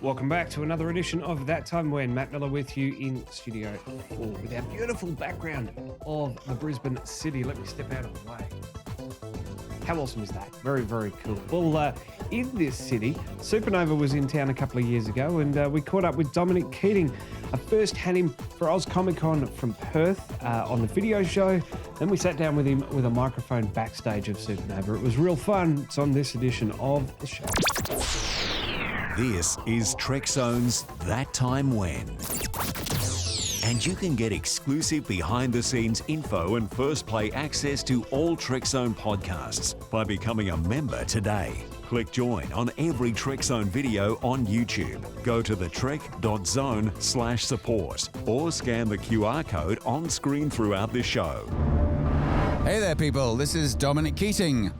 Welcome back to another edition of That Time When. Matt Miller with you in Studio 4 with our beautiful background of the Brisbane city. Let me step out of the way. How awesome is that? Very, very cool. Well, in this city, Supernova was in town a couple of years ago, and we caught up with Dominic Keating. I first had him for Oz Comic Con from Perth on the video show. Then we sat down with him with a microphone backstage of Supernova. It was real fun. It's on this edition of the show. This is Trek Zone's That Time When. And you can get exclusive behind-the-scenes info and first play access to all Trek Zone podcasts by becoming a member today. Click join on every Trek Zone video on YouTube. Go to thetrek.zone/support or scan the QR code on screen throughout the show. Hey there, people. This is Dominic Keating,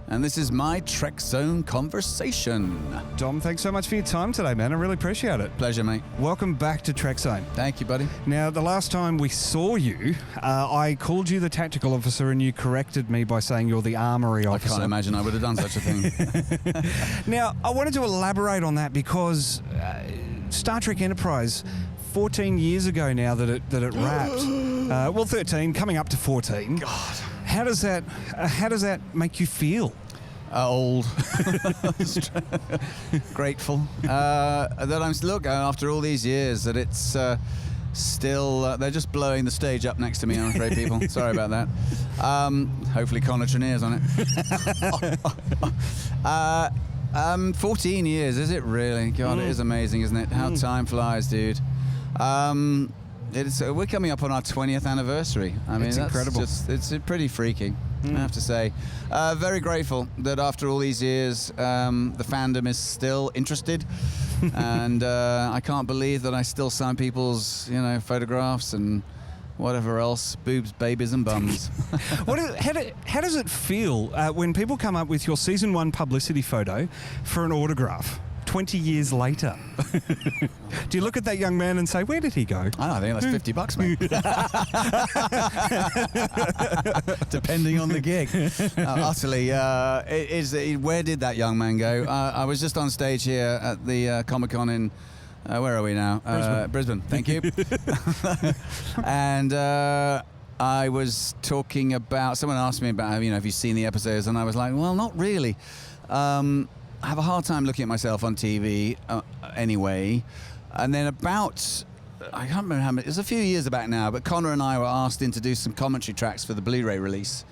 and this is my Trek Zone conversation. Dom, thanks so much for your time today, man. I really appreciate it. Pleasure, mate. Welcome back to Trek Zone. Thank you, buddy. Now, the last time we saw you, I called you the tactical officer and you corrected me by saying you're the armory I officer. can't imagine I would have done such a thing. Now, I wanted to elaborate on that because Star Trek Enterprise, 14 years ago now that it wrapped, 13, coming up to 14. God. How does that make you feel? Old. Grateful. That I'm look, after all these years, that it's still, they're just blowing the stage up next to me, I'm afraid, people. Sorry about that. Hopefully Connor Trenier's on it. 14 years, is it really? God, it is amazing, isn't it? How time flies, dude. We're coming up on our 20th anniversary. I mean, it's that's incredible. It's pretty freaky, I have to say. Very grateful that after all these years, the fandom is still interested, and I can't believe that I still sign people's, photographs and whatever else, boobs, babies, and bums. How does it feel when people come up with your season 1 publicity photo for an autograph 20 years later? Do you look at that young man and say, where did he go? I think that's $50, mate. Depending on the gig. Utterly. Where did that young man go? I was just on stage here at the Comic-Con in, where are we now? Brisbane. Thank you. And I was talking about, someone asked me about, have you seen the episodes? And I was like, well, not really. I have a hard time looking at myself on TV anyway. And then about, I can't remember how many, it's a few years back now, but Connor and I were asked in to do some commentary tracks for the Blu-ray release.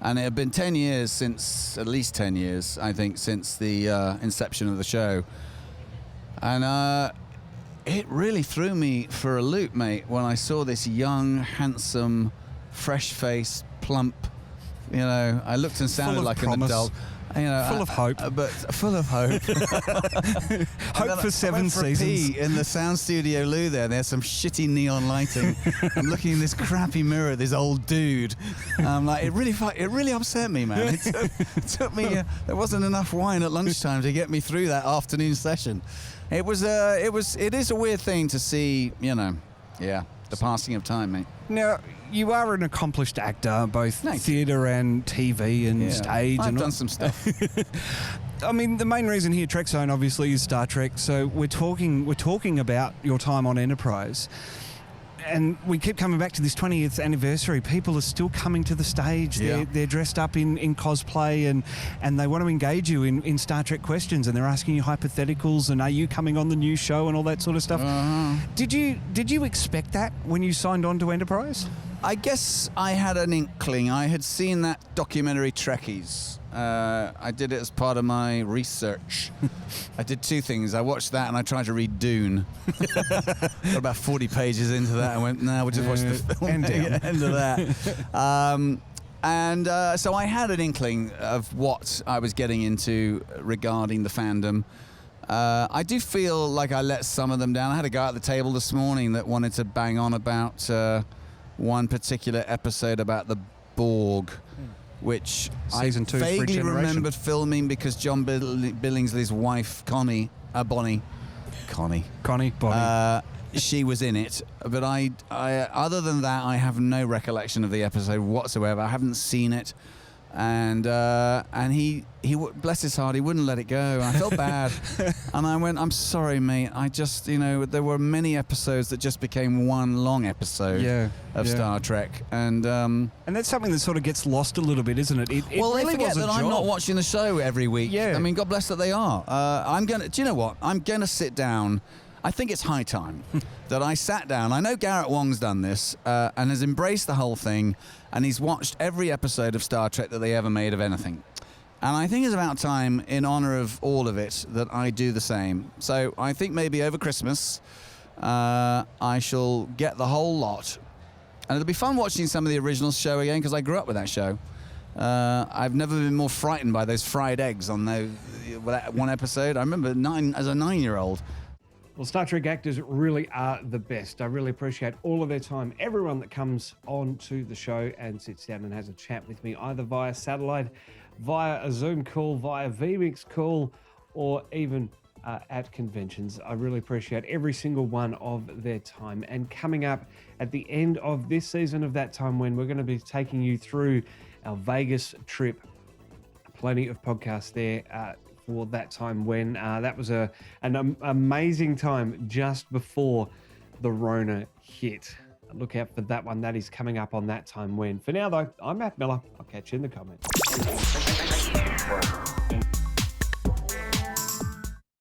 And it had been 10 years at least 10 years, I think, since the inception of the show. And it really threw me for a loop, mate, when I saw this young, handsome, fresh-faced, plump, I looked and sounded like promise. an adult. Full of hope. But full of hope. Hope for 7 seasons. In the sound studio loo there's some shitty neon lighting. I'm looking in this crappy mirror at this old dude. I'm like, it really upset me, man. It took me, there wasn't enough wine at lunchtime to get me through that afternoon session. It is a weird thing to see, the passing of time, mate. Now, you are an accomplished actor, both theatre and TV and stage. I've done some stuff. I mean, the main reason here, Trek Zone, obviously, is Star Trek. So we're talking about your time on Enterprise. And we keep coming back to this 20th anniversary. People are still coming to the stage. Yeah. They're dressed up in cosplay and they want to engage you in Star Trek questions, and they're asking you hypotheticals and are you coming on the new show and all that sort of stuff. Did you expect that when you signed on to Enterprise? I guess I had an inkling. I had seen that documentary Trekkies. I did it as part of my research. I did 2 things. I watched that and I tried to read Dune. Got about 40 pages into that and went, we'll just watch the film. And down. End of that. So I had an inkling of what I was getting into regarding the fandom. I do feel like I let some of them down. I had a guy at the table this morning that wanted to bang on about one particular episode about the Borg, which Season I 2 for a vaguely generation. remembered filming because John Billingsley's wife, Bonnie, she was in it. But I other than that, I have no recollection of the episode whatsoever. I haven't seen it. and he bless his heart, he wouldn't let it go. And I felt bad, and I went, I'm sorry, mate. I just, there were many episodes that just became one long episode of Star Trek, and that's something that sort of gets lost a little bit, isn't it? It well, really they forget was a that job. I'm not watching the show every week. Yeah. I mean, God bless that they are. Do you know what? I'm gonna sit down. I think it's high time that I sat down. I know Garrett Wong's done this and has embraced the whole thing, and he's watched every episode of Star Trek that they ever made of anything. And I think it's about time, in honor of all of it, that I do the same. So I think maybe over Christmas, I shall get the whole lot. And it'll be fun watching some of the original show again, because I grew up with that show. I've never been more frightened by those fried eggs on that one episode. I remember as a 9-year-old. Well, Star Trek actors really are the best. I really appreciate all of their time. Everyone that comes on to the show and sits down and has a chat with me, either via satellite, via a Zoom call, via vMix call, or even at conventions. I really appreciate every single one of their time. And coming up at the end of this season of That Time When, we're going to be taking you through our Vegas trip. Plenty of podcasts there for That Time When. That was an amazing time just before the Rona hit. Look out for that one. That is coming up on That Time When. For now, though, I'm Matt Miller. I'll catch you in the comments.